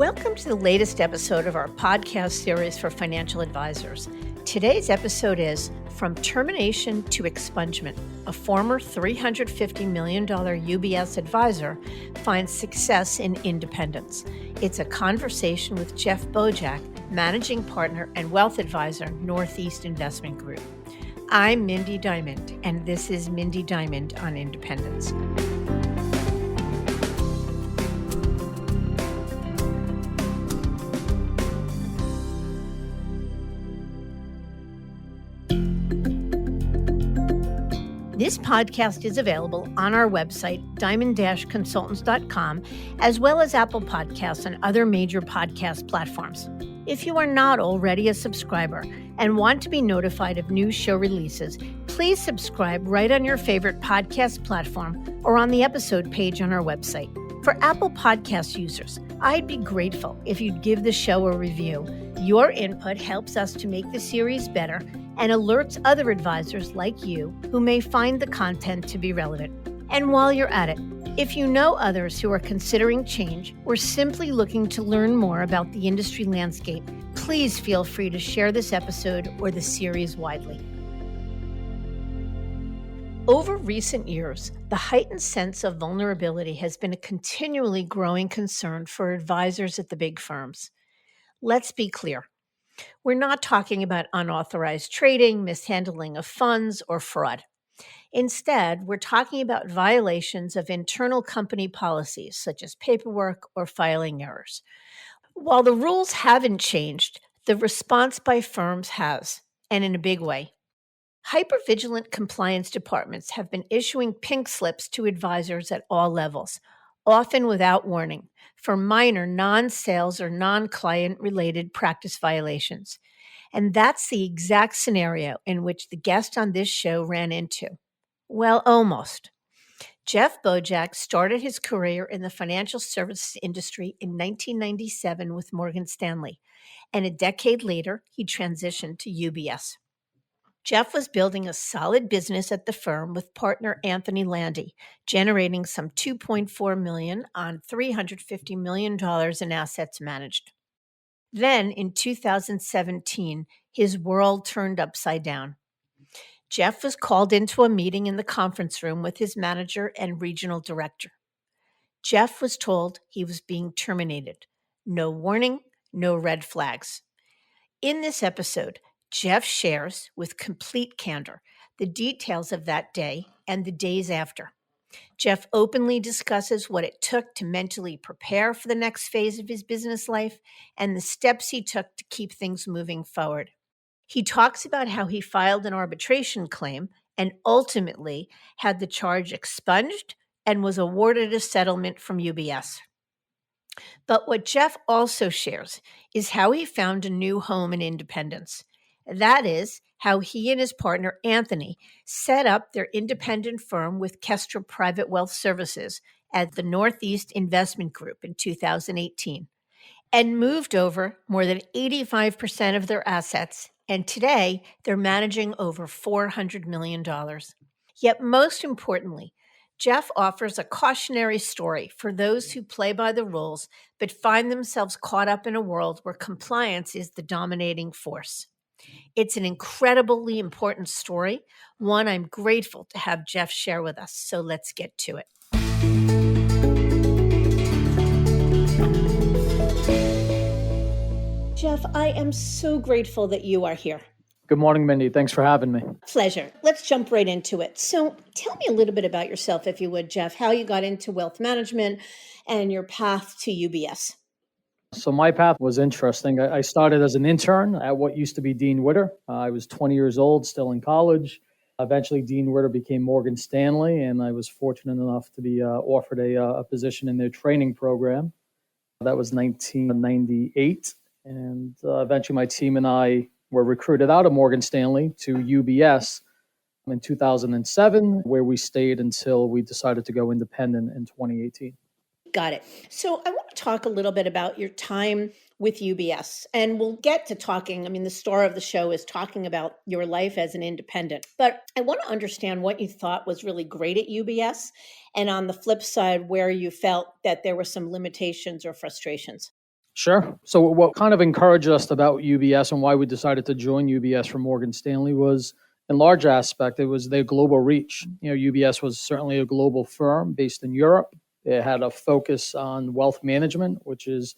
Welcome to the latest episode of our podcast series for financial advisors. Today's episode is From Termination to Expungement. A former $350 million UBS advisor finds success in independence. It's a conversation with Jeff Boudjouk, managing partner and wealth advisor, Northeast Investment Group. I'm Mindy Diamond, and this is Mindy Diamond on Independence. This podcast is available on our website, diamond-consultants.com, as well as Apple Podcasts and other major podcast platforms. If you are not already a subscriber and want to be notified of new show releases, please subscribe right on your favorite podcast platform or on the episode page on our website. For Apple Podcast users, I'd be grateful if you'd give the show a review. Your input helps us to make the series better and alerts other advisors like you who may find the content to be relevant. And while you're at it, if you know others who are considering change or simply looking to learn more about the industry landscape, please feel free to share this episode or the series widely. Over recent years, the heightened sense of vulnerability has been a continually growing concern for advisors at the big firms. Let's be clear. We're not talking about unauthorized trading, mishandling of funds, or fraud. Instead, we're talking about violations of internal company policies, such as paperwork or filing errors. While the rules haven't changed, the response by firms has, and in a big way. Hypervigilant compliance departments have been issuing pink slips to advisors at all levels, often without warning, for minor non-sales or non-client-related practice violations. And that's the exact scenario in which the guest on this show ran into. Well, almost. Jeff Boudjouk started his career in the financial services industry in 1997 with Morgan Stanley, and a decade later, he transitioned to UBS. Jeff was building a solid business at the firm with partner Anthony Landy, generating some $2.4 million on $350 million in assets managed. Then, in 2017, his world turned upside down. Jeff was called into a meeting in the conference room with his manager and regional director. Jeff was told he was being terminated. No warning, no red flags. In this episode, Jeff shares with complete candor the details of that day and the days after. Jeff openly discusses what it took to mentally prepare for the next phase of his business life and the steps he took to keep things moving forward. He talks about how he filed an arbitration claim and ultimately had the charge expunged and was awarded a settlement from UBS. But what Jeff also shares is how he found a new home in independence. That is how he and his partner, Anthony, set up their independent firm with Kestra Private Wealth Services at the Northeast Investment Group in 2018 and moved over more than 85% of their assets. And today, they're managing over $400 million. Yet most importantly, Jeff offers a cautionary story for those who play by the rules but find themselves caught up in a world where compliance is the dominating force. It's an incredibly important story, one I'm grateful to have Jeff share with us. So let's get to it. Jeff, I am so grateful that you are here. Good morning, Mindy. Thanks for having me. Pleasure. Let's jump right into it. So tell me a little bit about yourself, if you would, Jeff, how you got into wealth management and your path to UBS. So my path was interesting. I started as an intern at what used to be Dean Witter. I was 20 years old, still in college. Eventually, Dean Witter became Morgan Stanley, and I was fortunate enough to be offered a position in their training program. That was 1998. And eventually, my team and I were recruited out of Morgan Stanley to UBS in 2007, where we stayed until we decided to go independent in 2018. Got it. So I want to talk a little bit about your time with UBS, and we'll get to talking. I mean, the star of the show is talking about your life as an independent, but I want to understand what you thought was really great at UBS, and on the flip side, where you felt that there were some limitations or frustrations. Sure. So what kind of encouraged us about UBS and why we decided to join UBS from Morgan Stanley was, in large aspect, it was their global reach. UBS was certainly a global firm based in Europe. It had a focus on wealth management, which is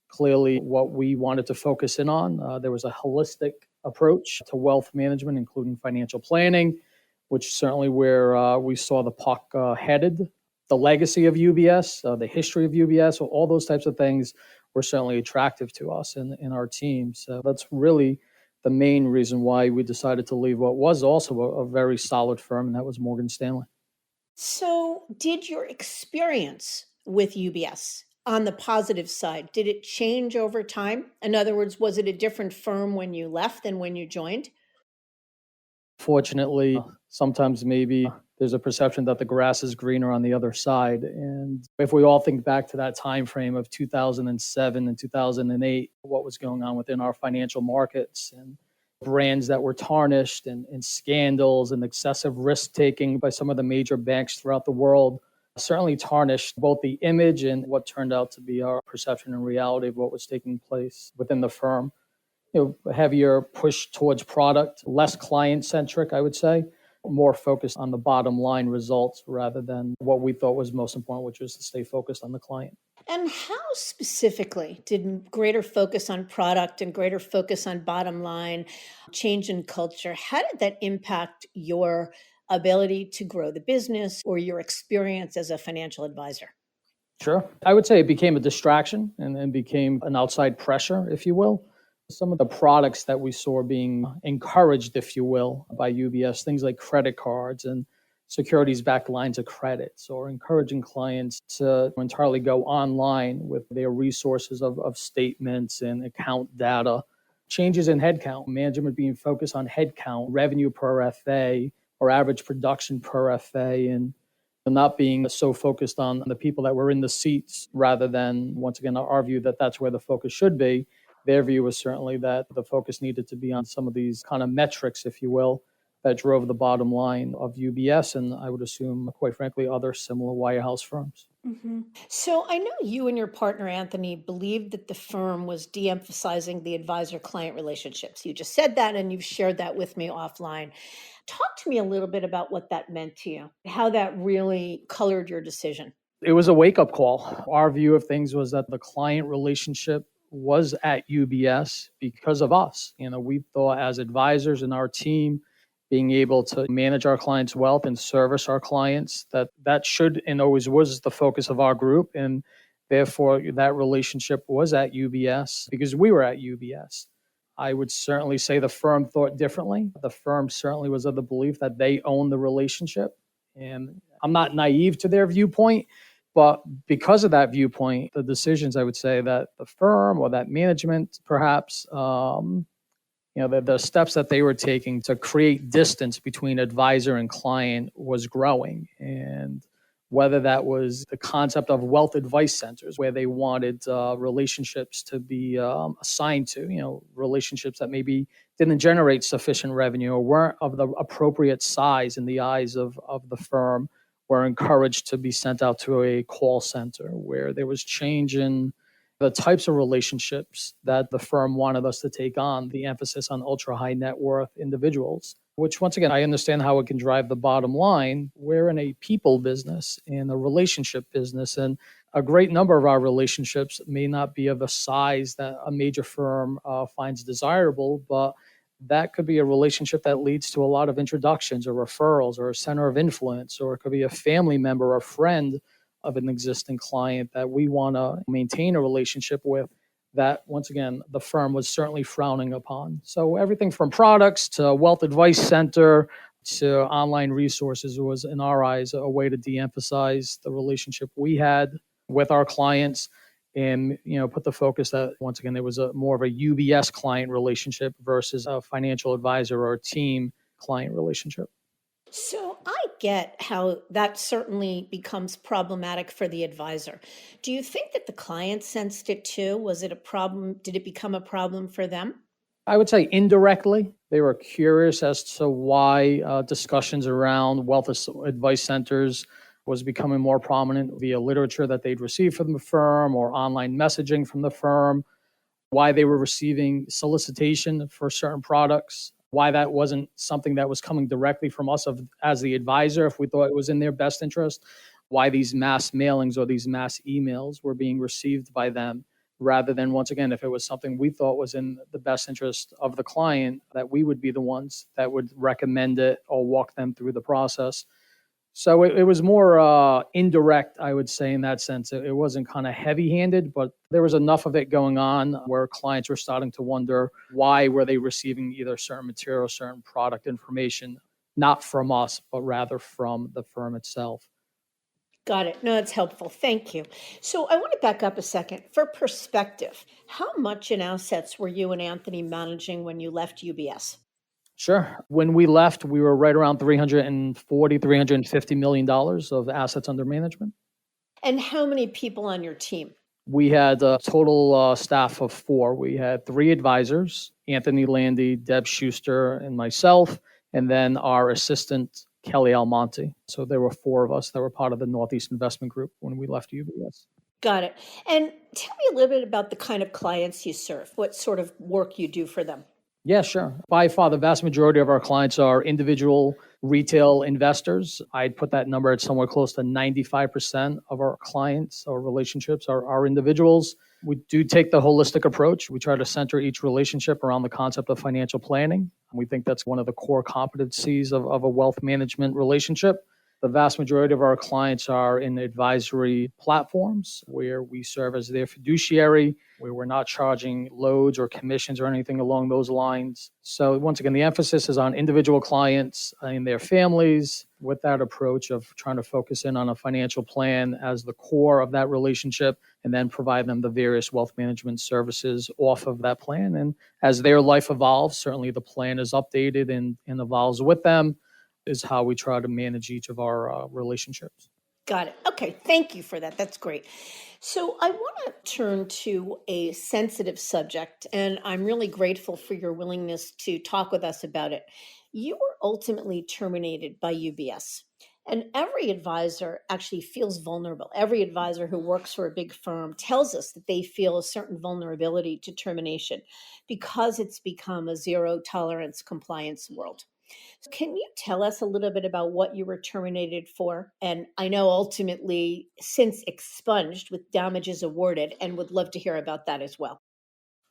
clearly what we wanted to focus in on. There was a holistic approach to wealth management, including financial planning, which certainly where we saw the puck headed. The legacy of UBS, the history of UBS, all those types of things were certainly attractive to us in our team. So that's really the main reason why we decided to leave what was also a very solid firm, and that was Morgan Stanley. So, did your experience with UBS on the positive side, did it change over time? In other words, was it a different firm when you left than when you joined? Fortunately, sometimes maybe there's a perception that the grass is greener on the other side. And if we all think back to that time frame of 2007 and 2008, what was going on within our financial markets and brands that were tarnished and scandals and excessive risk taking by some of the major banks throughout the world certainly tarnished both the image and what turned out to be our perception and reality of what was taking place within the firm. Heavier push towards product, less client centric, I would say, more focused on the bottom line results rather than what we thought was most important, which was to stay focused on the client. And how specifically did greater focus on product and greater focus on bottom line, change in culture, how did that impact your ability to grow the business or your experience as a financial advisor? Sure. I would say it became a distraction and became an outside pressure, if you will. Some of the products that we saw being encouraged, if you will, by UBS, things like credit cards and securities backed lines of credits, or encouraging clients to entirely go online with their resources of statements and account data. Changes in headcount, management being focused on headcount, revenue per FA, or average production per FA, and not being so focused on the people that were in the seats rather than, once again, our view that that's where the focus should be. Their view was certainly that the focus needed to be on some of these kind of metrics, if you will, that drove the bottom line of UBS and I would assume, quite frankly, other similar wirehouse firms. So I know you and your partner, Anthony, believed that the firm was de emphasizing the advisor client relationships. You just said that and you've shared that with me offline. Talk to me a little bit about what that meant to you, how that really colored your decision. It was a wake up call. Our view of things was that the client relationship was at UBS because of us. We thought as advisors in our team, being able to manage our clients' wealth and service our clients, that should and always was the focus of our group. And therefore, that relationship was at UBS because we were at UBS. I would certainly say the firm thought differently. The firm certainly was of the belief that they own the relationship. And I'm not naive to their viewpoint, but because of that viewpoint, the decisions I would say that the firm or that management perhaps, the steps that they were taking to create distance between advisor and client was growing. And whether that was the concept of wealth advice centers, where they wanted relationships to be assigned to, relationships that maybe didn't generate sufficient revenue or weren't of the appropriate size in the eyes of the firm, were encouraged to be sent out to a call center, where there was change in the types of relationships that the firm wanted us to take on, the emphasis on ultra high net worth individuals, which once again, I understand how it can drive the bottom line. We're in a people business and a relationship business, and a great number of our relationships may not be of a size that a major firm finds desirable, but that could be a relationship that leads to a lot of introductions or referrals or a center of influence, or it could be a family member or friend of an existing client that we want to maintain a relationship with, that once again the firm was certainly frowning upon. So everything from products to wealth advice center to online resources was in our eyes a way to de-emphasize the relationship we had with our clients, and put the focus that once again there was a more of a UBS client relationship versus a financial advisor or a team client relationship. So I get how that certainly becomes problematic for the advisor. Do you think that the client sensed it too? Was it a problem? Did it become a problem for them? I would say indirectly, they were curious as to why discussions around wealth advice centers was becoming more prominent via literature that they'd received from the firm or online messaging from the firm, why they were receiving solicitation for certain products, why that wasn't something that was coming directly from us as the advisor if we thought it was in their best interest, why these mass mailings or these mass emails were being received by them rather than, once again, if it was something we thought was in the best interest of the client, that we would be the ones that would recommend it or walk them through the process. So it was more indirect, I would say, in that sense. It wasn't kind of heavy-handed, but there was enough of it going on where clients were starting to wonder why were they receiving either certain material, certain product information, not from us, but rather from the firm itself. Got it. No, that's helpful. Thank you. So I want to back up a second. For perspective, how much in assets were you and Anthony managing when you left UBS? Sure. When we left, we were right around $350 million of assets under management. And how many people on your team? We had a total staff of 4. We had 3 advisors, Anthony Landy, Deb Schuster, and myself, and then our assistant, Kelly Almonte. So there were 4 of us that were part of the Northeast Investment Group when we left UBS. Got it. And tell me a little bit about the kind of clients you serve, what sort of work you do for them. Yeah, sure. By far, the vast majority of our clients are individual retail investors. I'd put that number at somewhere close to 95% of our clients or relationships are individuals. We do take the holistic approach. We try to center each relationship around the concept of financial planning. We think that's one of the core competencies of a wealth management relationship. The vast majority of our clients are in advisory platforms where we serve as their fiduciary, where we're not charging loads or commissions or anything along those lines. So once again, the emphasis is on individual clients and their families with that approach of trying to focus in on a financial plan as the core of that relationship and then provide them the various wealth management services off of that plan. And as their life evolves, certainly the plan is updated and evolves with them, is how we try to manage each of our relationships. Got it. Okay. Thank you for that. That's great. So I want to turn to a sensitive subject, and I'm really grateful for your willingness to talk with us about it. You were ultimately terminated by UBS. And every advisor actually feels vulnerable. Every advisor who works for a big firm tells us that they feel a certain vulnerability to termination because it's become a zero tolerance compliance world. Can you tell us a little bit about what you were terminated for? And I know ultimately since expunged with damages awarded, and would love to hear about that as well.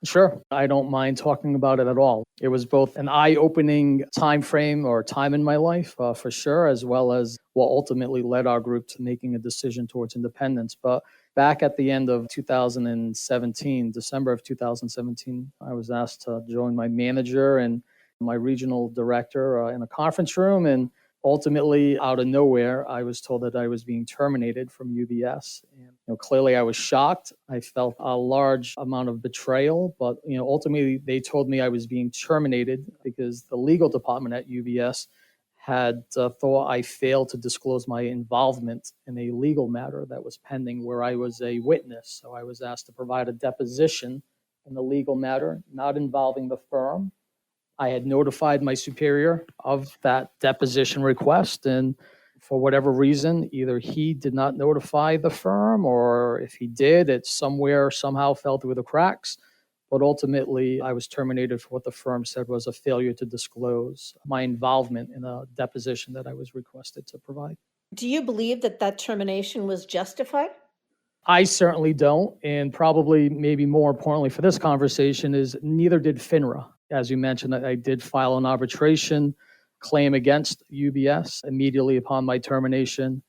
Sure. I don't mind talking about it at all. It was both an eye-opening time frame or time in my life, for sure, as well as what ultimately led our group to making a decision towards independence. But back at the end of 2017, December of 2017, I was asked to join my manager and my regional director in a conference room. And ultimately, out of nowhere, I was told that I was being terminated from UBS. And clearly, I was shocked. I felt a large amount of betrayal, but ultimately, they told me I was being terminated because the legal department at UBS had thought I failed to disclose my involvement in a legal matter that was pending, where I was a witness. So I was asked to provide a deposition in the legal matter, not involving the firm. I had notified my superior of that deposition request, and for whatever reason, either he did not notify the firm, or if he did, it somehow fell through the cracks. But ultimately, I was terminated for what the firm said was a failure to disclose my involvement in a deposition that I was requested to provide. Do you believe that that termination was justified? I certainly don't. And probably, maybe more importantly for this conversation, is neither did FINRA. As you mentioned, I did file an arbitration claim against UBS immediately upon my termination.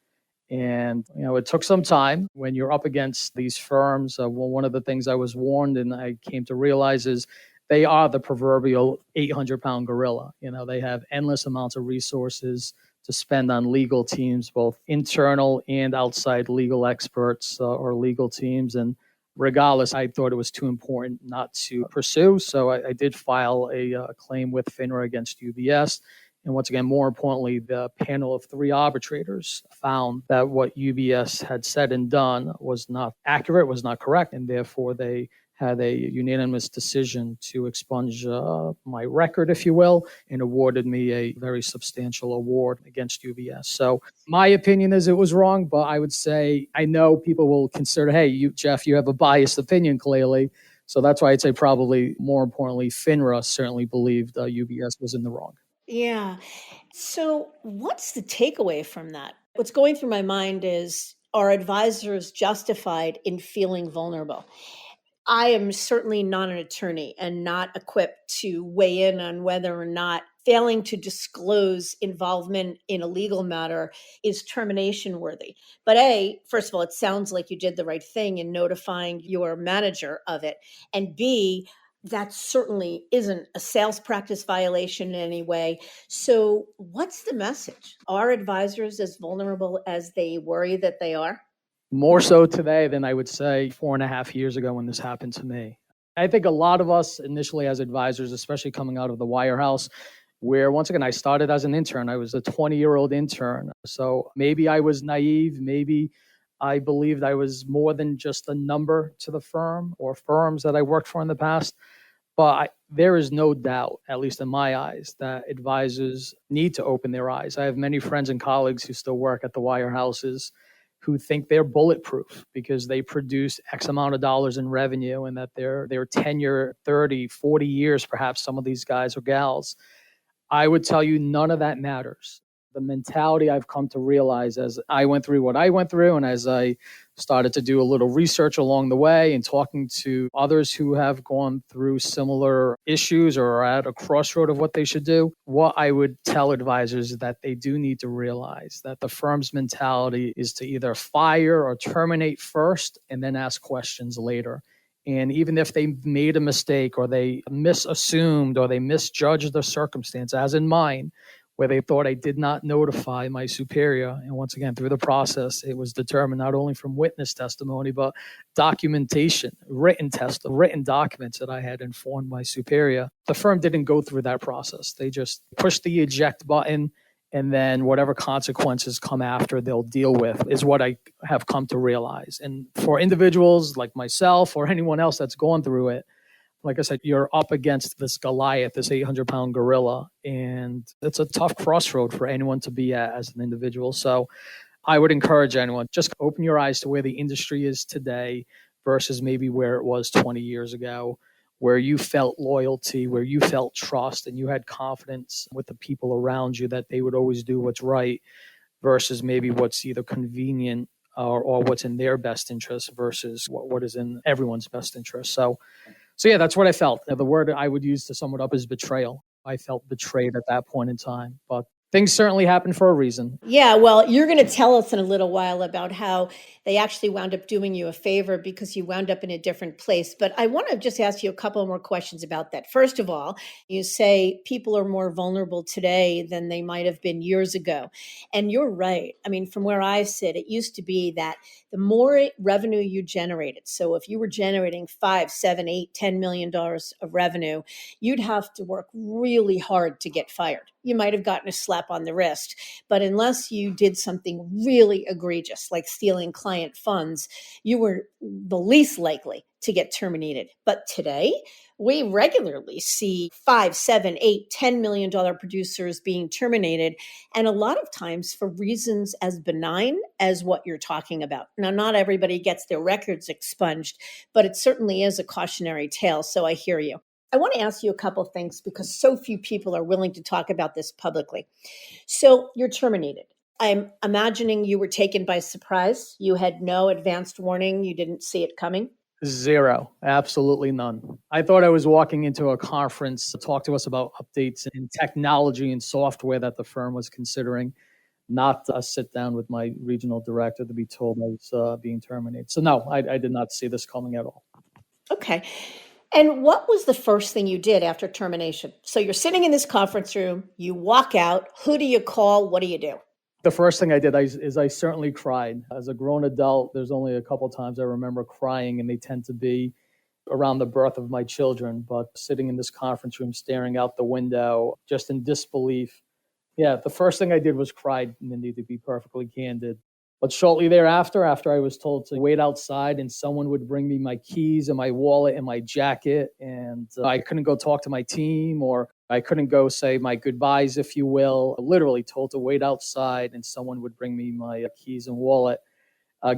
And, it took some time when you're up against these firms. One of the things I was warned and I came to realize is they are the proverbial 800-pound gorilla. They have endless amounts of resources to spend on legal teams, both internal and outside legal experts or legal teams. And regardless, I thought it was too important not to pursue. So I did file a claim with FINRA against UBS. And once again, more importantly, the panel of 3 arbitrators found that what UBS had said and done was not accurate, was not correct, and therefore they had a unanimous decision to expunge my record, if you will, and awarded me a very substantial award against UBS. So my opinion is it was wrong, but I would say I know people will consider, hey, Jeff, you have a biased opinion clearly. So that's why I'd say probably more importantly, FINRA certainly believed UBS was in the wrong. Yeah. So, what's the takeaway from that? What's going through my mind is, are advisors justified in feeling vulnerable? I am certainly not an attorney and not equipped to weigh in on whether or not failing to disclose involvement in a legal matter is termination worthy. But A, first of all, it sounds like you did the right thing in notifying your manager of it. And B, that certainly isn't a sales practice violation in any way. So, what's the message? Are advisors as vulnerable as they worry that they are? More so today than I would say 4.5 years ago when this happened to me. I think a lot of us initially as advisors, especially coming out of the wirehouse, where once again, I started as an intern. I was a 20-year-old intern. So maybe I was naive. Maybe I believed I was more than just a number to the firm or firms that I worked for in the past. But there is no doubt, at least in my eyes, that advisors need to open their eyes. I have many friends and colleagues who still work at the wirehouses who think they're bulletproof because they produce X amount of dollars in revenue and that their tenure, 30, 40 years, perhaps some of these guys or gals. I would tell you none of that matters. The mentality I've come to realize as I went through what I went through and as I started to do a little research along the way and talking to others who have gone through similar issues or are at a crossroad of what they should do, what I would tell advisors is that they do need to realize that the firm's mentality is to either fire or terminate first and then ask questions later. And even if they made a mistake or they misassumed or they misjudged the circumstance, as in mine, where they thought I did not notify my superior. And once again, through the process, it was determined not only from witness testimony, but documentation, written documents that I had informed my superior. The firm didn't go through that process. They just pushed the eject button, and then whatever consequences come after they'll deal with is what I have come to realize. And for individuals like myself or anyone else that's gone through it, like I said, you're up against this Goliath, this 800-pound gorilla, and it's a tough crossroad for anyone to be at as an individual. So I would encourage anyone, just open your eyes to where the industry is today versus maybe where it was 20 years ago, where you felt loyalty, where you felt trust, and you had confidence with the people around you that they would always do what's right versus maybe what's either convenient or what's in their best interest versus what is in everyone's best interest. So yeah, that's what I felt. The word I would use to sum it up is betrayal. I felt betrayed at that point in time, but things certainly happen for a reason. Yeah, well, you're going to tell us in a little while about how they actually wound up doing you a favor because you wound up in a different place. But I want to just ask you a couple more questions about that. First of all, you say people are more vulnerable today than they might have been years ago. And you're right. I mean, from where I sit, it used to be that the more revenue you generated, so if you were generating 5, 7, 8, $10 million of revenue, you'd have to work really hard to get fired. You might have gotten a slap on the wrist, but unless you did something really egregious, like stealing client funds, you were the least likely to get terminated. But today, we regularly see 5, 7, 8, $10 million producers being terminated, and a lot of times for reasons as benign as what you're talking about. Now, not everybody gets their records expunged, but it certainly is a cautionary tale. So I hear you. I want to ask you a couple of things because so few people are willing to talk about this publicly. So you're terminated. I'm imagining you were taken by surprise. You had no advanced warning. You didn't see it coming. Zero, absolutely none. I thought I was walking into a conference to talk to us about updates in technology and software that the firm was considering, not a sit down with my regional director to be told I was being terminated. So no, I did not see this coming at all. Okay. And what was the first thing you did after termination? So you're sitting in this conference room, you walk out. Who do you call? What do you do? The first thing I did is I certainly cried. As a grown adult, there's only a couple times I remember crying, and they tend to be around the birth of my children. But sitting in this conference room, staring out the window, just in disbelief. Yeah, the first thing I did was cry, Mindy, to be perfectly candid. But shortly thereafter, after I was told to wait outside and someone would bring me my keys and my wallet and my jacket, and I couldn't go talk to my team, or I couldn't go say my goodbyes, if you will, literally told to wait outside and someone would bring me my keys and wallet.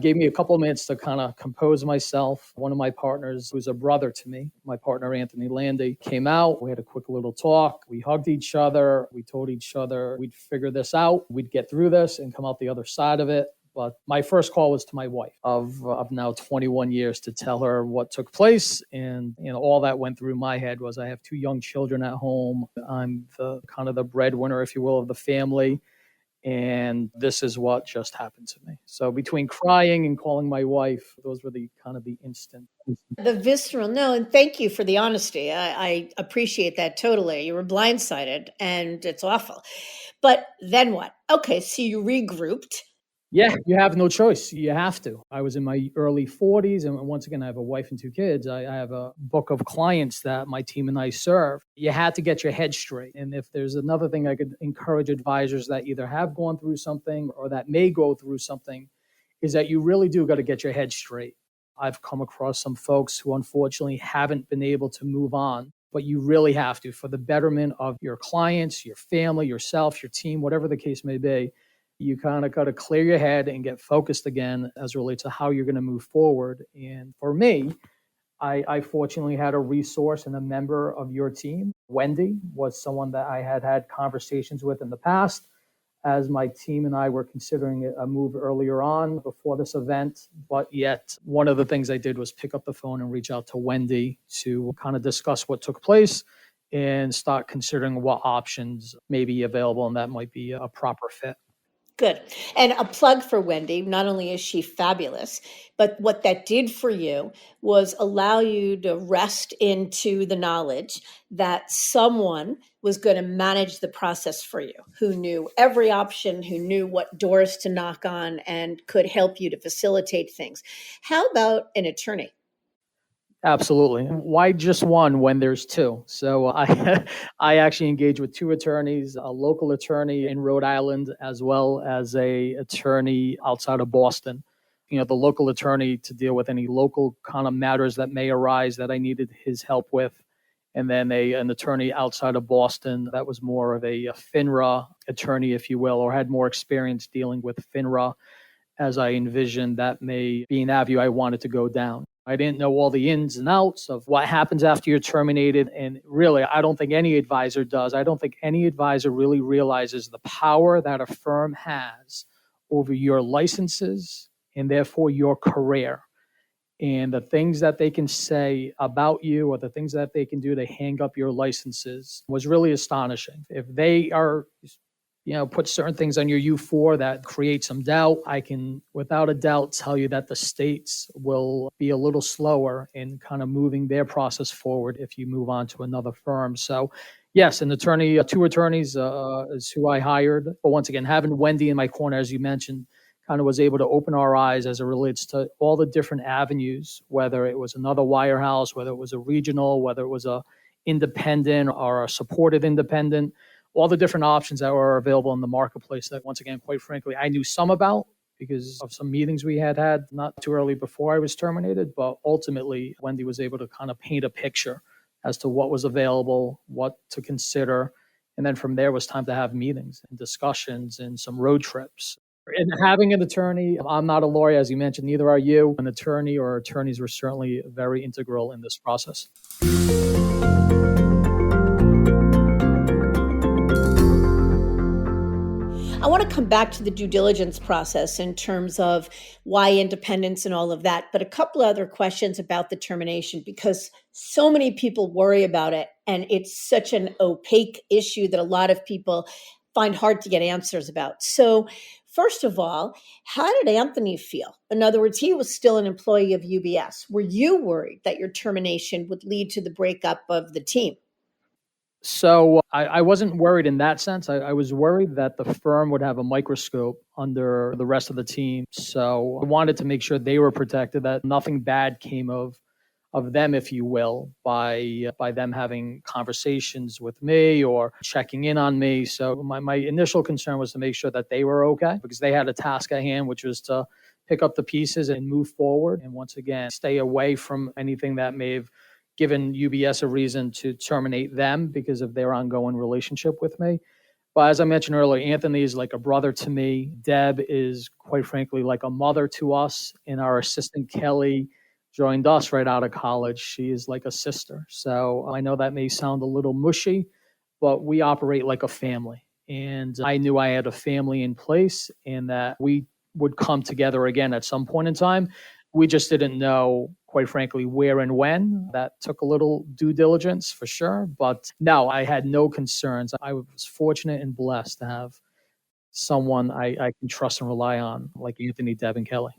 Gave me a couple of minutes to kind of compose myself. One of my partners, who's a brother to me, my partner Anthony Landy, came out. We had a quick little talk. We hugged each other. We told each other we'd figure this out. We'd get through this and come out the other side of it. But my first call was to my wife of now 21 years to tell her what took place. And, all that went through my head was I have two young children at home. I'm the kind of the breadwinner, if you will, of the family. And this is what just happened to me. So between crying and calling my wife, those were the kind of the instant. The visceral, no, and thank you for the honesty. I appreciate that totally. You were blindsided and it's awful. But then what? Okay, so you regrouped. Yeah, you have no choice. You have to. I was in my early 40s. And once again, I have a wife and two kids. I have a book of clients that my team and I serve. You had to get your head straight. And if there's another thing I could encourage advisors that either have gone through something or that may go through something, is that you really do got to get your head straight. I've come across some folks who unfortunately haven't been able to move on, but you really have to, for the betterment of your clients, your family, yourself, your team, whatever the case may be. You kind of got to clear your head and get focused again as it relates to how you're going to move forward. And for me, I fortunately had a resource and a member of your team. Wendy was someone that I had had conversations with in the past as my team and I were considering a move earlier on before this event. But yet, one of the things I did was pick up the phone and reach out to Wendy to kind of discuss what took place and start considering what options may be available, and that might be a proper fit. Good. And a plug for Wendy. Not only is she fabulous, but what that did for you was allow you to rest into the knowledge that someone was going to manage the process for you, who knew every option, who knew what doors to knock on, and could help you to facilitate things. How about an attorney? Absolutely. Why just one when there's two? So I I actually engage with two attorneys, a local attorney in Rhode Island as well as a attorney outside of Boston. The local attorney to deal with any local kind of matters that may arise that I needed his help with. And then an attorney outside of Boston that was more of a FINRA attorney, if you will, or had more experience dealing with FINRA, as I envisioned that may be an avenue I wanted to go down. I didn't know all the ins and outs of what happens after you're terminated. And really, I don't think any advisor does. I don't think any advisor really realizes the power that a firm has over your licenses and therefore your career. And the things that they can say about you or the things that they can do to hang up your licenses was really astonishing. If they are put certain things on your U4 that create some doubt, I can without a doubt tell you that the states will be a little slower in kind of moving their process forward if you move on to another firm. So yes, an attorney, two attorneys is who I hired. But once again, having Wendy in my corner, as you mentioned, kind of was able to open our eyes as it relates to all the different avenues, whether it was another wirehouse, whether it was a regional, whether it was a independent or a supported independent, all the different options that were available in the marketplace that, once again, quite frankly, I knew some about because of some meetings we had not too early before I was terminated. But ultimately, Wendy was able to kind of paint a picture as to what was available, what to consider. And then from there was time to have meetings and discussions and some road trips. And having an attorney, I'm not a lawyer, as you mentioned, neither are you. An attorney or attorneys were certainly very integral in this process. I want to come back to the due diligence process in terms of why independence and all of that, but a couple other questions about the termination because so many people worry about it and it's such an opaque issue that a lot of people find hard to get answers about. So, first of all, how did Anthony feel? In other words, he was still an employee of UBS. Were you worried that your termination would lead to the breakup of the team? So I wasn't worried in that sense. I was worried that the firm would have a microscope under the rest of the team. So I wanted to make sure they were protected, that nothing bad came of of them, if you will, by them having conversations with me or checking in on me. So my initial concern was to make sure that they were okay, because they had a task at hand, which was to pick up the pieces and move forward. And once again, stay away from anything that may have given UBS a reason to terminate them because of their ongoing relationship with me. But as I mentioned earlier, Anthony is like a brother to me. Deb is, quite frankly, like a mother to us. And our assistant, Kelly, joined us right out of college. She is like a sister. So I know that may sound a little mushy, but we operate like a family. And I knew I had a family in place and that we would come together again at some point in time. We just didn't know, quite frankly, where and when. That took a little due diligence for sure. But no, I had no concerns. I was fortunate and blessed to have someone I can trust and rely on, like Anthony, Deb, and Kelly.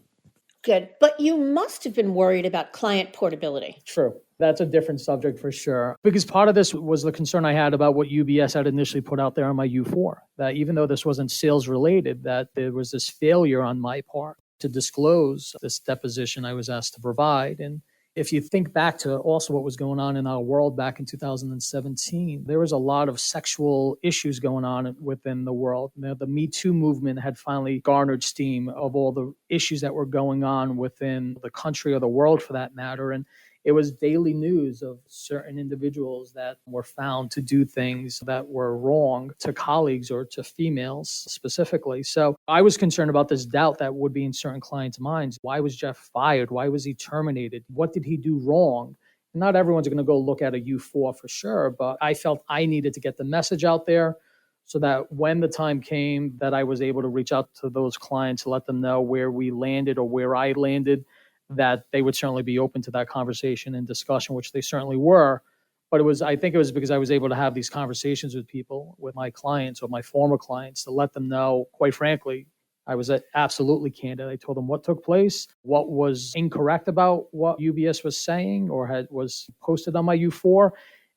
Good. But you must have been worried about client portability. True. That's a different subject for sure. Because part of this was the concern I had about what UBS had initially put out there on my U4, that even though this wasn't sales related, that there was this failure on my part to disclose this deposition I was asked to provide. And if you think back to also what was going on in our world back in 2017, there was a lot of sexual issues going on within the world. You know, the Me Too movement had finally garnered steam of all the issues that were going on within the country or the world for that matter. And it was daily news of certain individuals that were found to do things that were wrong to colleagues or to females specifically. So I was concerned about this doubt that would be in certain clients' minds. Why was Jeff fired? Why was he terminated? What did he do wrong? Not everyone's going to go look at a U4 for sure, but I felt I needed to get the message out there so that when the time came that I was able to reach out to those clients to let them know where we landed or where I landed, that they would certainly be open to that conversation and discussion, which they certainly were. But I think it was because I was able to have these conversations with people, with my clients or my former clients, to let them know, quite frankly, I was absolutely candid. I told them what took place, what was incorrect about what UBS was saying or was posted on my U4.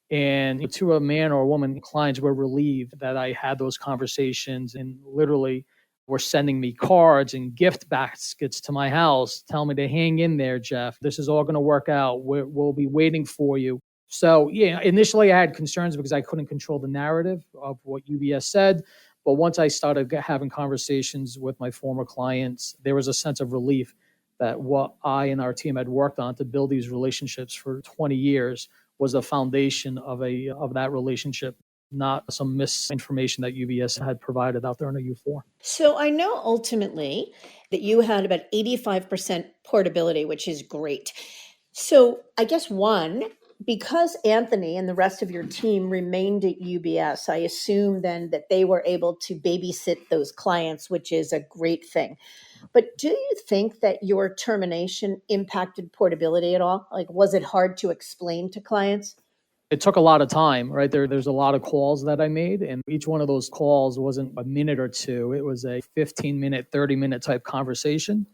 And to a man or a woman, clients were relieved that I had those conversations and literally were sending me cards and gift baskets to my house, telling me to hang in there, Jeff. This is all going to work out. We'll be waiting for you. So, yeah, initially I had concerns because I couldn't control the narrative of what UBS said. But once I started having conversations with my former clients, there was a sense of relief that what I and our team had worked on to build these relationships for 20 years was the foundation of that relationship, not some misinformation that UBS had provided out there in a U4. So I know ultimately that you had about 85% portability, which is great. So I guess one, because Anthony and the rest of your team remained at UBS, I assume then that they were able to babysit those clients, which is a great thing. But do you think that your termination impacted portability at all? Like, was it hard to explain to clients? It took a lot of time, right? There's a lot of calls that I made, and each one of those calls wasn't a minute or two. It was a 15-minute, 30-minute type conversation.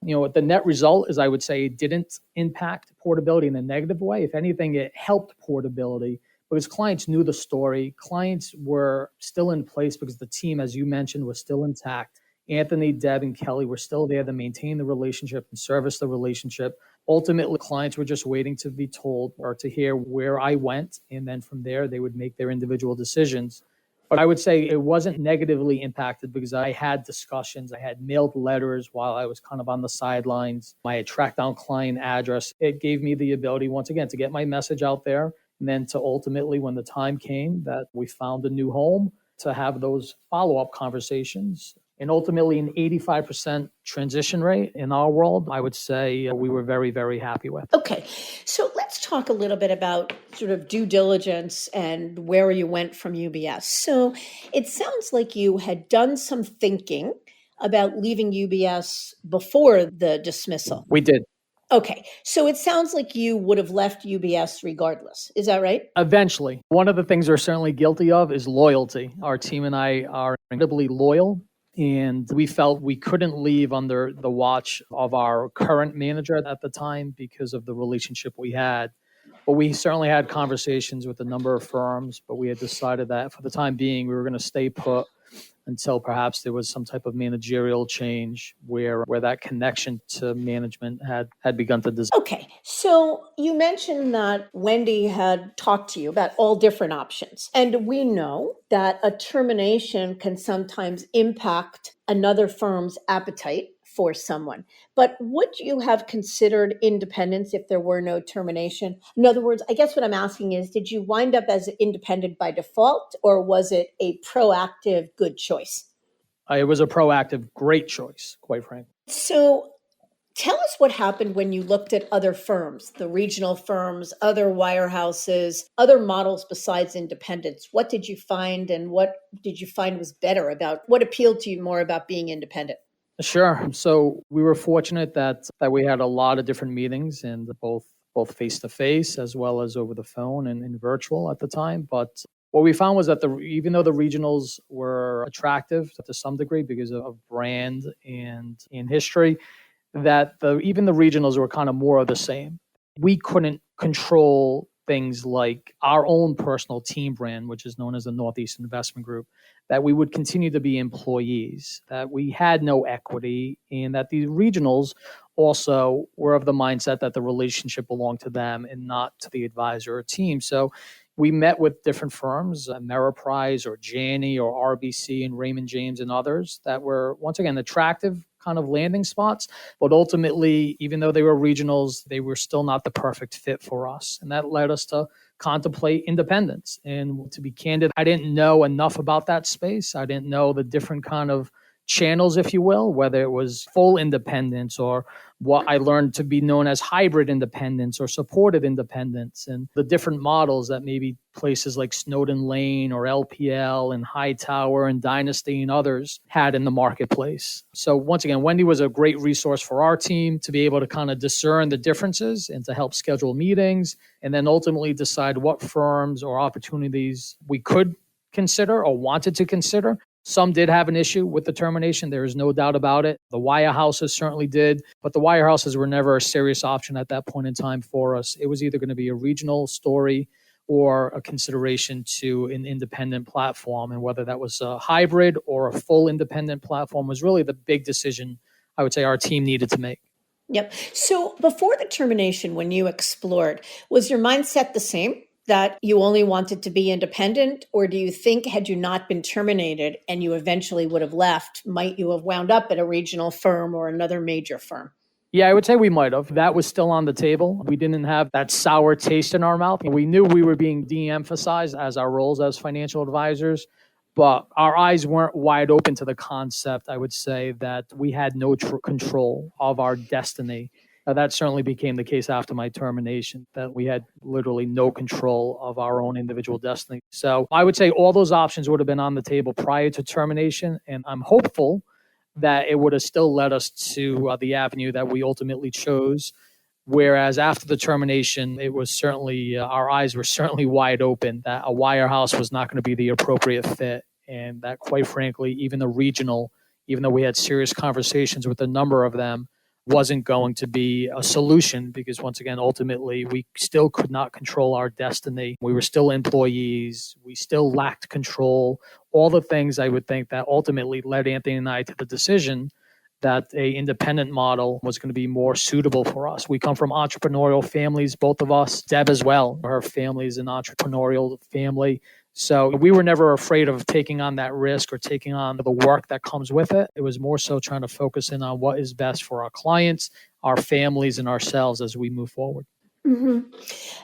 The net result is I would say it didn't impact portability in a negative way. If anything, it helped portability because clients knew the story. Clients were still in place because the team, as you mentioned, was still intact. Anthony, Deb, and Kelly were still there to maintain the relationship and service the relationship. Ultimately, clients were just waiting to be told or to hear where I went. And then from there, they would make their individual decisions. But I would say it wasn't negatively impacted because I had discussions. I had mailed letters while I was kind of on the sidelines. I had tracked down client address. It gave me the ability, once again, to get my message out there. And then to ultimately, when the time came that we found a new home, to have those follow-up conversations. And ultimately, an 85% transition rate in our world, I would say we were very, very happy with. Okay, so let's talk a little bit about sort of due diligence and where you went from UBS. So it sounds like you had done some thinking about leaving UBS before the dismissal. We did. Okay, so it sounds like you would have left UBS regardless. Is that right? Eventually. One of the things we're certainly guilty of is loyalty. Our team and I are incredibly loyal. And we felt we couldn't leave under the watch of our current manager at the time because of the relationship we had. But we certainly had conversations with a number of firms, but we had decided that for the time being, we were going to stay put until perhaps there was some type of managerial change where that connection to management had begun to dissolve. Okay, so you mentioned that Wendy had talked to you about all different options. And we know that a termination can sometimes impact another firm's appetite for someone. But would you have considered independence if there were no termination? In other words, I guess what I'm asking is, did you wind up as independent by default, or was it a proactive good choice? It was a proactive, great choice, quite frankly. So tell us what happened when you looked at other firms, the regional firms, other wirehouses, other models besides independence. What did you find, and what did you find was better about what appealed to you more about being independent? Sure. So we were fortunate that we had a lot of different meetings, and both face to face as well as over the phone and virtual at the time. But what we found was that even though the regionals were attractive to some degree because of brand and in history, that even the regionals were kind of more of the same. We couldn't control things like our own personal team brand, which is known as the Northeast Investment Group, that we would continue to be employees, that we had no equity, and that the regionals also were of the mindset that the relationship belonged to them and not to the advisor or team. So we met with different firms, Ameriprise or Janney or RBC and Raymond James and others that were, once again, attractive kind of landing spots. But ultimately, even though they were regionals, they were still not the perfect fit for us. And that led us to contemplate independence. And to be candid, I didn't know enough about that space. I didn't know the different kind of channels, if you will, whether it was full independence or what I learned to be known as hybrid independence or supported independence, and the different models that maybe places like Snowden Lane or LPL and Hightower and Dynasty and others had in the marketplace. So once again, Wendy was a great resource for our team to be able to kind of discern the differences and to help schedule meetings and then ultimately decide what firms or opportunities we could consider or wanted to consider. Some did have an issue with the termination. There is no doubt about it. The wirehouses certainly did, but the wirehouses were never a serious option at that point in time for us. It was either going to be a regional story or a consideration to an independent platform. And whether that was a hybrid or a full independent platform was really the big decision I would say our team needed to make. Yep. So before the termination, when you explored, was your mindset the same, that you only wanted to be independent? Or do you think, had you not been terminated and you eventually would have left, might you have wound up at a regional firm or another major firm? Yeah, I would say we might have. That was still on the table. We didn't have that sour taste in our mouth. We knew we were being de-emphasized as our roles as financial advisors, but our eyes weren't wide open to the concept, I would say, that we had no control of our destiny. Now, that certainly became the case after my termination, that we had literally no control of our own individual destiny. So I would say all those options would have been on the table prior to termination, and I'm hopeful that it would have still led us to the avenue that we ultimately chose. Whereas after the termination, it was certainly, our eyes were certainly wide open that a wirehouse was not going to be the appropriate fit. And that, quite frankly, even the regional, even though we had serious conversations with a number of them, wasn't going to be a solution because, once again, ultimately, we still could not control our destiny. We were still employees. We still lacked control. All the things I would think that ultimately led Anthony and I to the decision that a independent model was going to be more suitable for us. We come from entrepreneurial families, both of us. Deb as well. Her family is an entrepreneurial family. So we were never afraid of taking on that risk or taking on the work that comes with it. It was more so trying to focus in on what is best for our clients, our families, and ourselves as we move forward. Mm-hmm.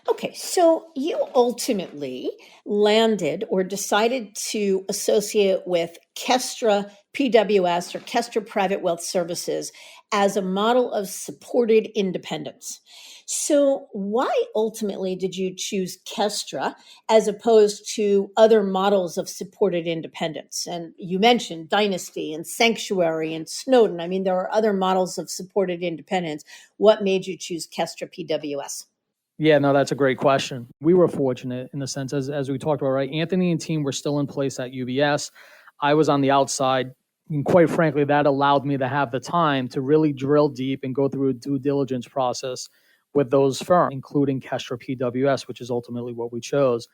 Okay, so you ultimately landed or decided to associate with Kestra PWS or Kestra Private Wealth Services as a model of supported independence. So, why ultimately did you choose Kestra as opposed to other models of supported independence? And you mentioned Dynasty and Sanctuary and Snowden. I mean, there are other models of supported independence. What made you choose Kestra PWS? Yeah, no, that's a great question. We were fortunate in the sense, as we talked about, right? Anthony and team were still in place at UBS. I was on the outside. And quite frankly, that allowed me to have the time to really drill deep and go through a due diligence process with those firms, including Kestra PWS, which is ultimately what we chose.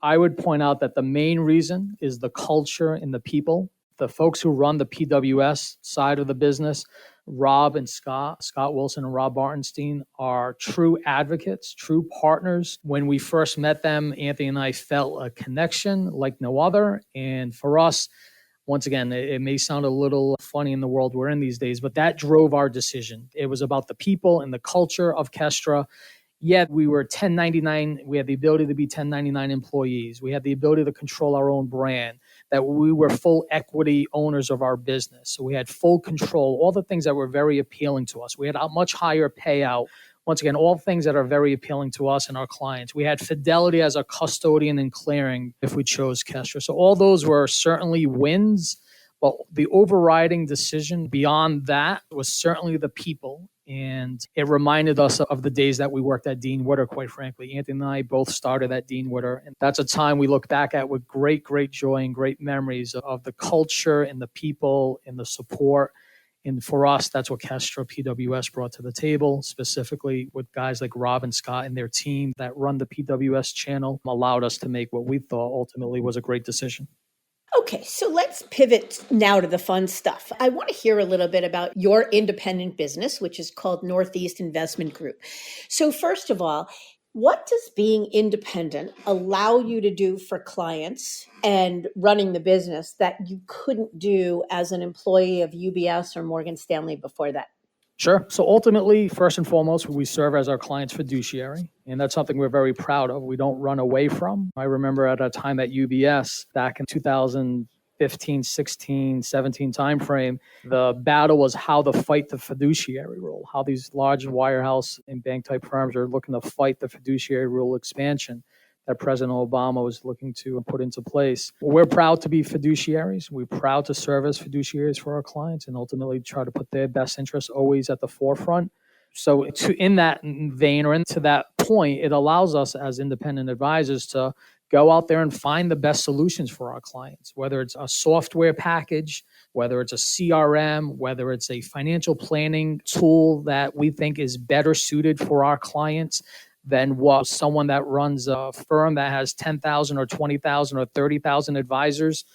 I would point out that the main reason is the culture and the people. The folks who run the PWS side of the business, Rob and Scott Wilson and Rob Bartenstein, are true advocates, true partners. When we first met them, Anthony and I felt a connection like no other. And for us, once again, it may sound a little funny in the world we're in these days, but that drove our decision. It was about the people and the culture of Kestra. Yet we were 1099. We had the ability to be 1099 employees. We had the ability to control our own brand, that we were full equity owners of our business. So we had full control, all the things that were very appealing to us. We had a much higher payout. Once again, all things that are very appealing to us and our clients. We had fidelity as a custodian and clearing if we chose Kestra. So all those were certainly wins. But the overriding decision beyond that was certainly the people. And it reminded us of the days that we worked at Dean Witter, quite frankly. Anthony and I both started at Dean Witter. And that's a time we look back at with great, great joy and great memories of the culture and the people and the support. And for us, that's what Kestra PWS brought to the table, specifically with guys like Rob and Scott and their team that run the PWS channel, allowed us to make what we thought ultimately was a great decision. Okay, so let's pivot now to the fun stuff. I want to hear a little bit about your independent business, which is called Northeast Investment Group. So first of all, what does being independent allow you to do for clients and running the business that you couldn't do as an employee of UBS or Morgan Stanley before that? Sure. So ultimately, first and foremost, we serve as our client's fiduciary, and that's something we're very proud of. We don't run away from. I remember at a time at UBS back in 2015, 16, 17 timeframe, the battle was how to fight the fiduciary rule, how these large wirehouse and bank type firms are looking to fight the fiduciary rule expansion that President Obama was looking to put into place. We're proud to be fiduciaries. We're proud to serve as fiduciaries for our clients and ultimately try to put their best interests always at the forefront. So in that vein or into that point, it allows us as independent advisors to go out there and find the best solutions for our clients, whether it's a software package, whether it's a CRM, whether it's a financial planning tool that we think is better suited for our clients than what someone that runs a firm that has 10,000 or 20,000 or 30,000 advisors,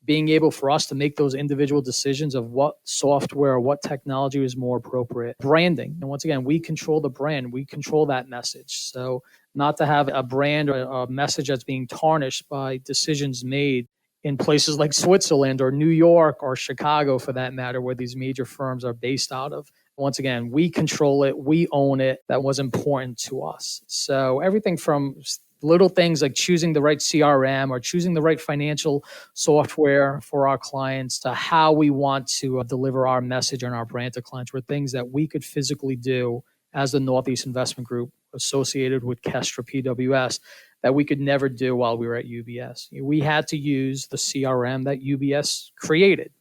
being able for us to make those individual decisions of what software or what technology is more appropriate. Branding. And once again, we control the brand. We control that message. So not to have a brand or a message that's being tarnished by decisions made in places like Switzerland or New York or Chicago, for that matter, where these major firms are based out of. Once again, we control it, we own it. That was important to us. So everything from little things like choosing the right CRM or choosing the right financial software for our clients to how we want to deliver our message and our brand to clients were things that we could physically do as the Northeast Investment Group associated with Kestra PWS that we could never do while we were at UBS. We had to use the CRM that UBS created.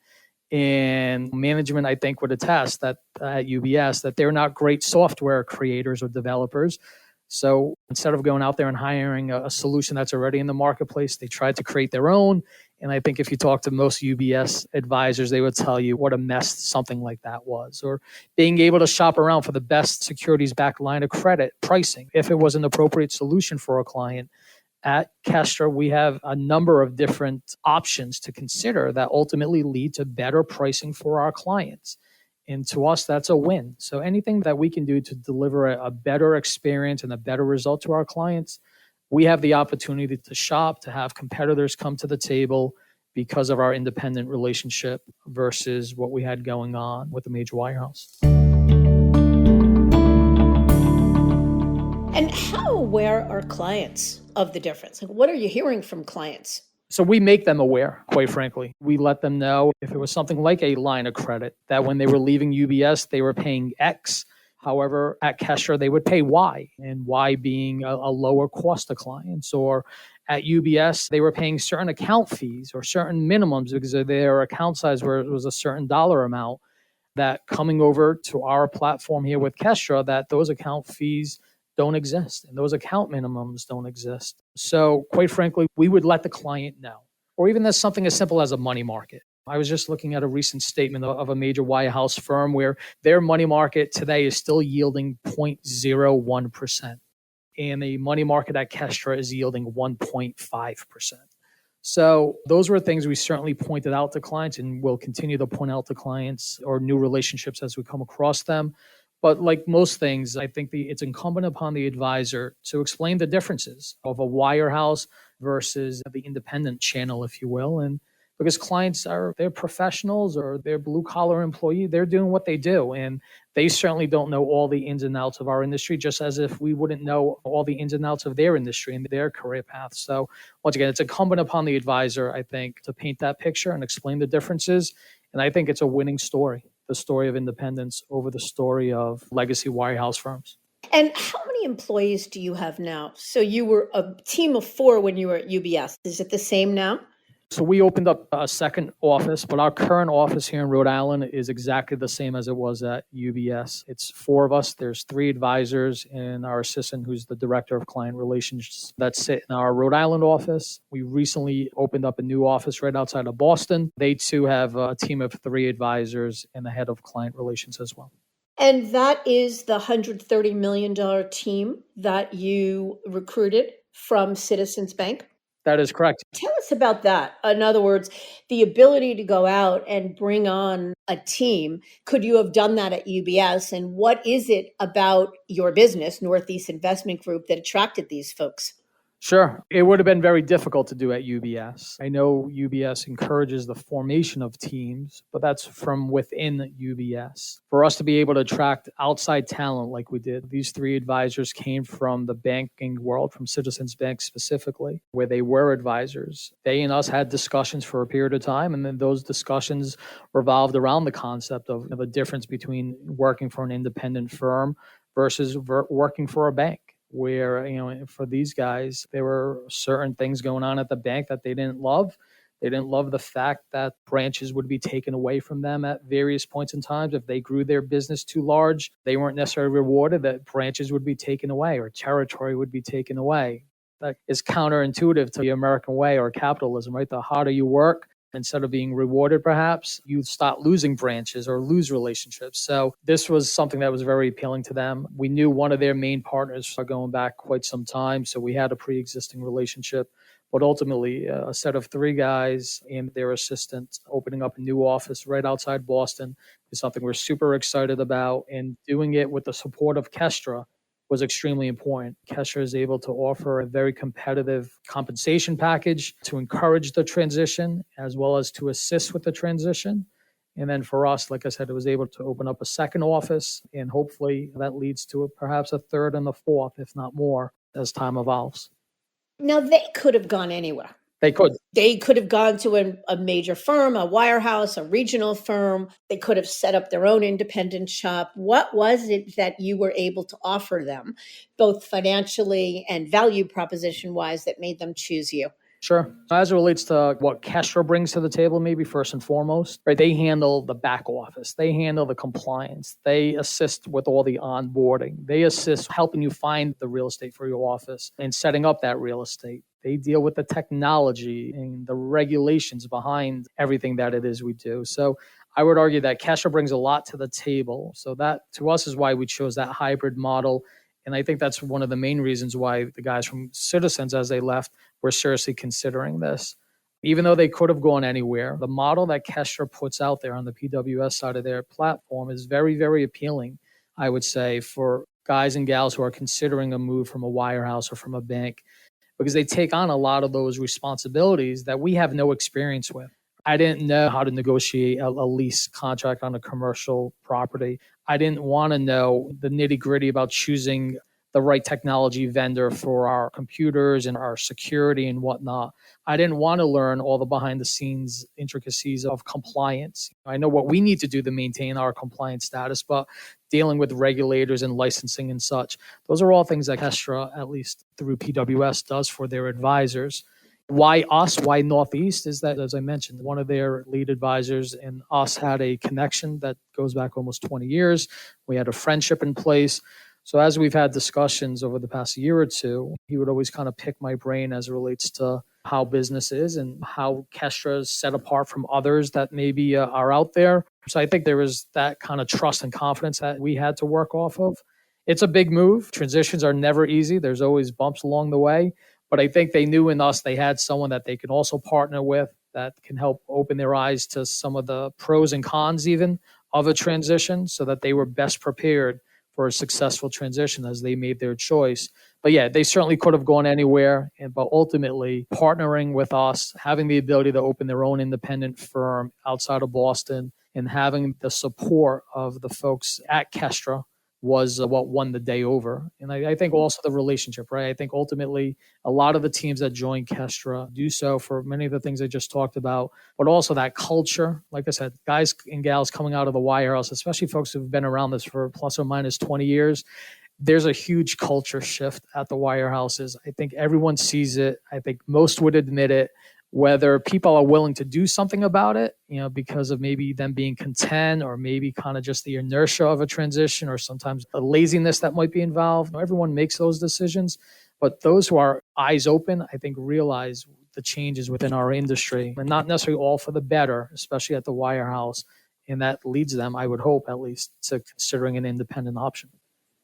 And management, I think, would attest that at UBS that they're not great software creators or developers. So instead of going out there and hiring a solution that's already in the marketplace, they tried to create their own. And I think if you talk to most UBS advisors, they would tell you what a mess something like that was. Or being able to shop around for the best securities-backed line of credit pricing, if it was an appropriate solution for a client. At Kestra, we have a number of different options to consider that ultimately lead to better pricing for our clients. And to us, that's a win. So anything that we can do to deliver a better experience and a better result to our clients, we have the opportunity to shop, to have competitors come to the table because of our independent relationship versus what we had going on with the major wirehouse. And how aware are clients of the difference? Like, what are you hearing from clients? So we make them aware, quite frankly. We let them know if it was something like a line of credit, that when they were leaving UBS, they were paying X. However, at Kestra, they would pay Y, and Y being a lower cost to clients. Or at UBS, they were paying certain account fees or certain minimums because of their account size where it was a certain dollar amount, that coming over to our platform here with Kestra, that those account fees don't exist and those account minimums don't exist. So quite frankly, we would let the client know. Or even there's something as simple as a money market. I was just looking at a recent statement of a major wirehouse firm where their money market today is still yielding 0.01%. And the money market at Kestra is yielding 1.5%. So those were things we certainly pointed out to clients and will continue to point out to clients or new relationships as we come across them. But like most things, I think it's incumbent upon the advisor to explain the differences of a wirehouse versus the independent channel, if you will. And because clients they're professionals or they're blue collar employee, they're doing what they do. And they certainly don't know all the ins and outs of our industry, just as if we wouldn't know all the ins and outs of their industry and their career path. So once again, it's incumbent upon the advisor, I think, to paint that picture and explain the differences. And I think it's a winning story, the story of independence over the story of legacy wirehouse firms. And how many employees do you have now? So you were a team of 4 when you were at UBS. Is it the same now? So we opened up a second office, but our current office here in Rhode Island is exactly the same as it was at UBS. It's 4 of us. There's 3 advisors and our assistant, who's the director of client relations, that sit in our Rhode Island office. We recently opened up a new office right outside of Boston. They too have a team of 3 advisors and the head of client relations as well. And that is the $130 million team that you recruited from Citizens Bank? That is correct. Tell us about that. In other words, the ability to go out and bring on a team. Could you have done that at UBS? And what is it about your business, Northeast Investment Group, that attracted these folks? Sure. It would have been very difficult to do at UBS. I know UBS encourages the formation of teams, but that's from within UBS. For us to be able to attract outside talent like we did, these 3 advisors came from the banking world, from Citizens Bank specifically, where they were advisors. They and us had discussions for a period of time, and then those discussions revolved around the concept of the difference between working for an independent firm versus working for a bank. Where, for these guys, there were certain things going on at the bank that they didn't love. They didn't love the fact that branches would be taken away from them at various points in times. If they grew their business too large, they weren't necessarily rewarded, that branches would be taken away or territory would be taken away. That is counterintuitive to the American way or capitalism, right? The harder you work, instead of being rewarded, perhaps, you start losing branches or lose relationships. So this was something that was very appealing to them. We knew one of their main partners are going back quite some time, so we had a pre-existing relationship. But ultimately, a set of 3 guys and their assistant opening up a new office right outside Boston is something we're super excited about. And doing it with the support of Kestra was extremely important. Kestra is able to offer a very competitive compensation package to encourage the transition as well as to assist with the transition. And then for us, like I said, it was able to open up a second office, and hopefully that leads to perhaps a third and a fourth, if not more, as time evolves. Now, they could have gone anywhere. They could. They could have gone to a major firm, a wirehouse, a regional firm. They could have set up their own independent shop. What was it that you were able to offer them, both financially and value proposition wise, that made them choose you? Sure. As it relates to what Kestra brings to the table, maybe first and foremost, right? They handle the back office. They handle the compliance. They assist with all the onboarding. They assist helping you find the real estate for your office and setting up that real estate. They deal with the technology and the regulations behind everything that it is we do. So I would argue that Kestra brings a lot to the table. So that to us is why we chose that hybrid model. And I think that's one of the main reasons why the guys from Citizens, as they left, were seriously considering this. Even though they could have gone anywhere, the model that Kestra puts out there on the PWS side of their platform is very, very appealing, I would say, for guys and gals who are considering a move from a wirehouse or from a bank, because they take on a lot of those responsibilities that we have no experience with. I didn't know how to negotiate a lease contract on a commercial property. I didn't want to know the nitty gritty about choosing the right technology vendor for our computers and our security and whatnot. I didn't want to learn all the behind the scenes intricacies of compliance. I know what we need to do to maintain our compliance status, but dealing with regulators and licensing and such, those are all things that Kestra, at least through PWS, does for their advisors. Why us? Why Northeast? Is that, as I mentioned, one of their lead advisors and us had a connection that goes back almost 20 years. We had a friendship in place. So as we've had discussions over the past year or two, he would always kind of pick my brain as it relates to how business is and how Kestra is set apart from others that maybe are out there. So I think there was that kind of trust and confidence that we had to work off of. It's a big move. Transitions are never easy. There's always bumps along the way. But I think they knew in us they had someone that they could also partner with that can help open their eyes to some of the pros and cons even of a transition so that they were best prepared for a successful transition as they made their choice. But yeah, they certainly could have gone anywhere. But ultimately, partnering with us, having the ability to open their own independent firm outside of Boston, and having the support of the folks at Kestra was what won the day over. And I think also the relationship, right? I think ultimately a lot of the teams that join Kestra do so for many of the things I just talked about, but also that culture. Like I said, guys and gals coming out of the wirehouse, especially folks who've been around this for plus or minus 20 years, there's a huge culture shift at the wirehouses. I think everyone sees it. I think most would admit it. Whether people are willing to do something about it, because of maybe them being content or maybe kind of just the inertia of a transition or sometimes a laziness that might be involved. Everyone makes those decisions. But those who are eyes open, I think, realize the changes within our industry and not necessarily all for the better, especially at the wirehouse. And that leads them, I would hope at least, to considering an independent option.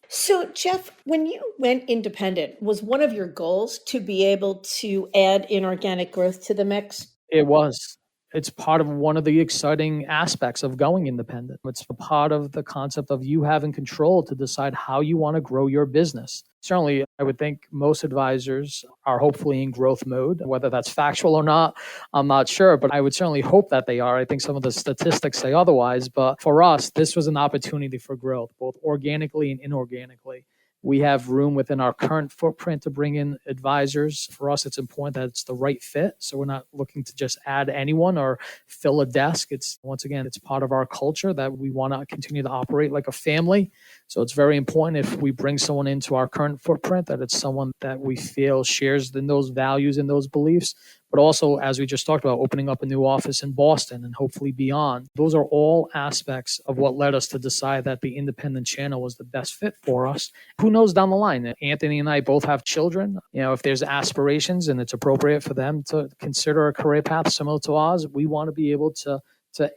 So, Jeff, when you went independent, was one of your goals to be able to add inorganic growth to the mix? It was. It's part of one of the exciting aspects of going independent. It's a part of the concept of you having control to decide how you want to grow your business. Certainly, I would think most advisors are hopefully in growth mode. Whether that's factual or not, I'm not sure, but I would certainly hope that they are. I think some of the statistics say otherwise. But for us, this was an opportunity for growth, both organically and inorganically. We have room within our current footprint to bring in advisors. For us, it's important that it's the right fit. So we're not looking to just add anyone or fill a desk. It's once again, it's part of our culture that we want to continue to operate like a family. So it's very important if we bring someone into our current footprint that it's someone that we feel shares in those values and those beliefs. But also, as we just talked about, opening up a new office in Boston and hopefully beyond. Those are all aspects of what led us to decide that the independent channel was the best fit for us. Who knows down the line? Anthony and I both have children. If there's aspirations and it's appropriate for them to consider a career path similar to ours, we want to be able to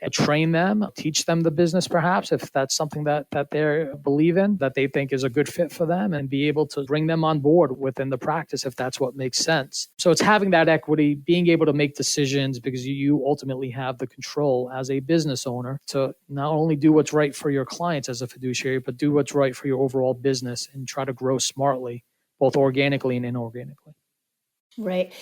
train them, teach them the business perhaps, if that's something that they believe in, that they think is a good fit for them, and be able to bring them on board within the practice if that's what makes sense. So it's having that equity, being able to make decisions because you ultimately have the control as a business owner to not only do what's right for your clients as a fiduciary, but do what's right for your overall business and try to grow smartly, both organically and inorganically. Right.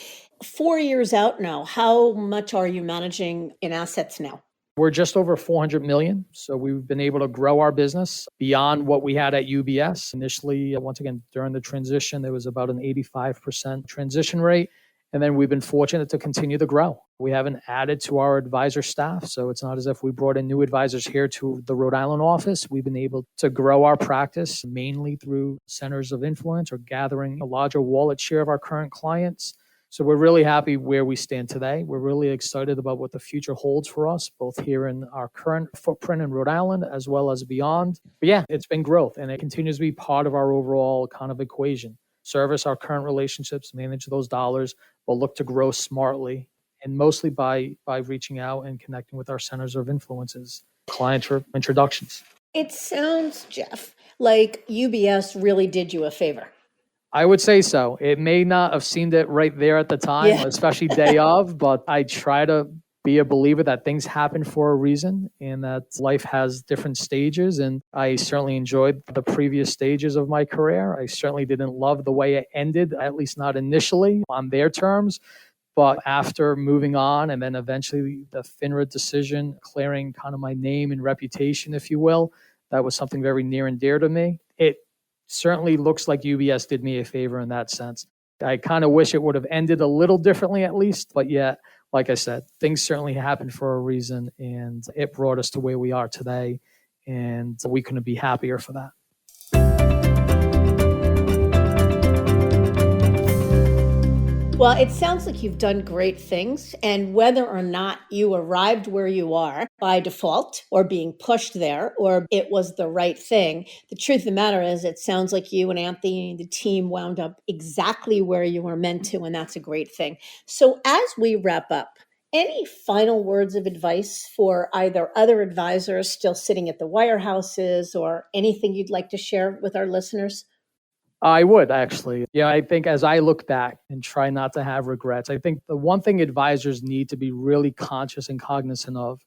4 years out now, how much are you managing in assets now? We're just over 400 million. So we've been able to grow our business beyond what we had at UBS. Initially, once again, during the transition, there was about an 85% transition rate. And then we've been fortunate to continue to grow. We haven't added to our advisor staff. So it's not as if we brought in new advisors here to the Rhode Island office. We've been able to grow our practice mainly through centers of influence or gathering a larger wallet share of our current clients. So we're really happy where we stand today. We're really excited about what the future holds for us, both here in our current footprint in Rhode Island as well as beyond. But yeah, it's been growth and it continues to be part of our overall kind of equation. Service our current relationships, manage those dollars, but look to grow smartly and mostly by reaching out and connecting with our centers of influences, client introductions. It sounds, Jeff, like UBS really did you a favor. I would say so. It may not have seemed it right there at the time, especially day of, but I try to be a believer that things happen for a reason and that life has different stages. And I certainly enjoyed the previous stages of my career. I certainly didn't love the way it ended, at least not initially on their terms. But after moving on and then eventually the FINRA decision, clearing kind of my name and reputation, if you will, that was something very near and dear to me. It certainly looks like UBS did me a favor in that sense. I kind of wish it would have ended a little differently at least, but yet, like I said, things certainly happened for a reason and it brought us to where we are today and we couldn't be happier for that. Well, it sounds like you've done great things, and whether or not you arrived where you are by default or being pushed there or it was the right thing, the truth of the matter is it sounds like you and Anthony and the team wound up exactly where you were meant to, and that's a great thing. So as we wrap up, any final words of advice for either other advisors still sitting at the wirehouses or anything you'd like to share with our listeners? I would actually. Yeah, I think as I look back and try not to have regrets, I think the one thing advisors need to be really conscious and cognizant of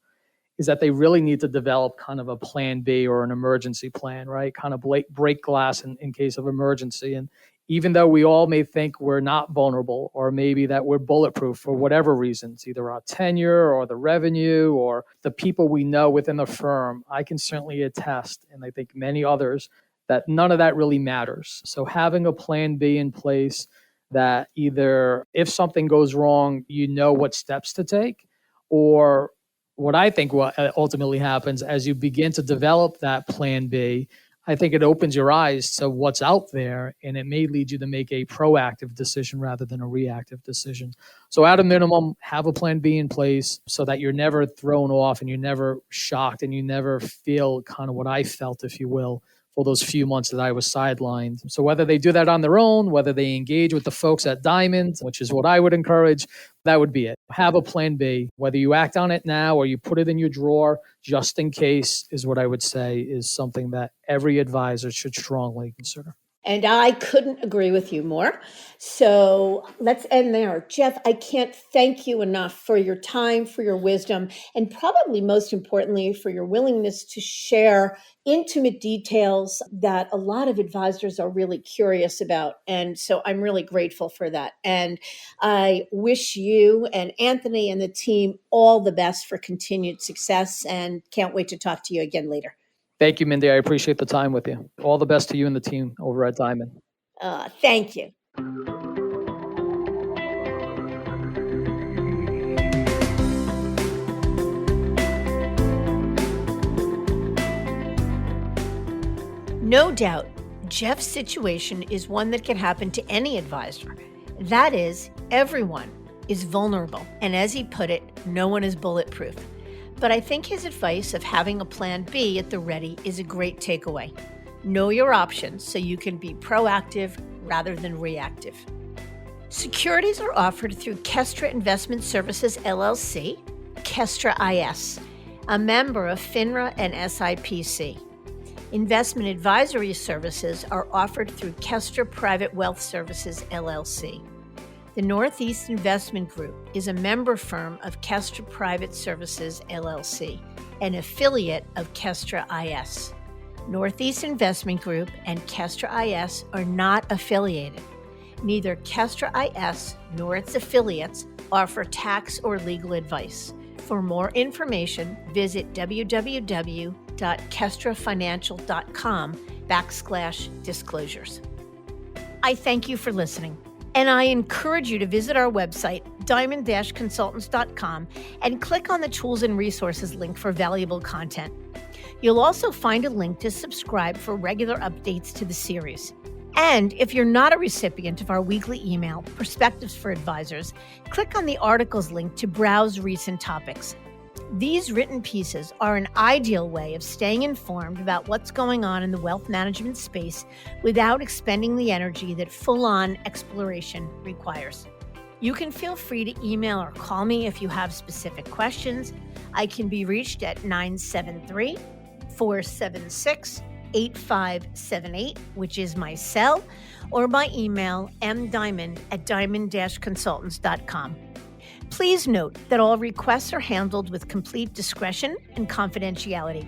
is that they really need to develop kind of a plan B or an emergency plan, right? Kind of break glass in case of emergency. And even though we all may think we're not vulnerable or maybe that we're bulletproof for whatever reasons, either our tenure or the revenue or the people we know within the firm, I can certainly attest, and I think many others, that none of that really matters. So having a plan B in place that either if something goes wrong, you know what steps to take, or what I think what ultimately happens as you begin to develop that plan B, I think it opens your eyes to what's out there, and it may lead you to make a proactive decision rather than a reactive decision. So at a minimum, have a plan B in place so that you're never thrown off and you're never shocked and you never feel kind of what I felt, if you will, for those few months that I was sidelined. So whether they do that on their own, whether they engage with the folks at Diamond, which is what I would encourage, that would be it. Have a plan B. Whether you act on it now or you put it in your drawer, just in case, is what I would say is something that every advisor should strongly consider. And I couldn't agree with you more. So let's end there. Jeff, I can't thank you enough for your time, for your wisdom, and probably most importantly, for your willingness to share intimate details that a lot of advisors are really curious about. And so I'm really grateful for that. And I wish you and Anthony and the team all the best for continued success, and can't wait to talk to you again later. Thank you, Mindy. I appreciate the time with you. All the best to you and the team over at Diamond. Thank you. No doubt, Jeff's situation is one that can happen to any advisor. That is, everyone is vulnerable. And as he put it, no one is bulletproof. But I think his advice of having a plan B at the ready is a great takeaway. Know your options so you can be proactive rather than reactive. Securities are offered through Kestra Investment Services, LLC, Kestra IS, a member of FINRA and SIPC. Investment advisory services are offered through Kestra Private Wealth Services, LLC. The Northeast Investment Group is a member firm of Kestra Private Services, LLC, an affiliate of Kestra IS. Northeast Investment Group and Kestra IS are not affiliated. Neither Kestra IS nor its affiliates offer tax or legal advice. For more information, visit www.kestrafinancial.com/disclosures. I thank you for listening. And I encourage you to visit our website, diamond-consultants.com, and click on the Tools and Resources link for valuable content. You'll also find a link to subscribe for regular updates to the series. And if you're not a recipient of our weekly email, Perspectives for Advisors, click on the articles link to browse recent topics. These written pieces are an ideal way of staying informed about what's going on in the wealth management space without expending the energy that full-on exploration requires. You can feel free to email or call me if you have specific questions. I can be reached at 973-476-8578, which is my cell, or by email mdiamond@diamond-consultants.com. Please note that all requests are handled with complete discretion and confidentiality.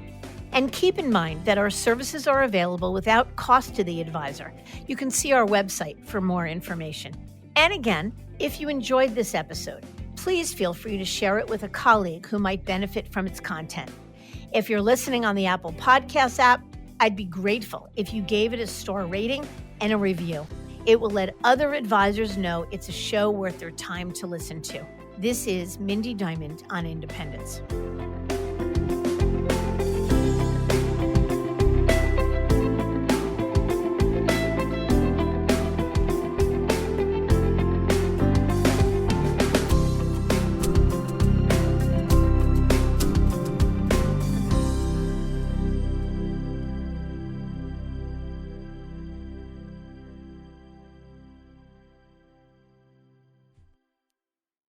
And keep in mind that our services are available without cost to the advisor. You can see our website for more information. And again, if you enjoyed this episode, please feel free to share it with a colleague who might benefit from its content. If you're listening on the Apple Podcasts app, I'd be grateful if you gave it a star rating and a review. It will let other advisors know it's a show worth their time to listen to. This is Mindy Diamond on Independence.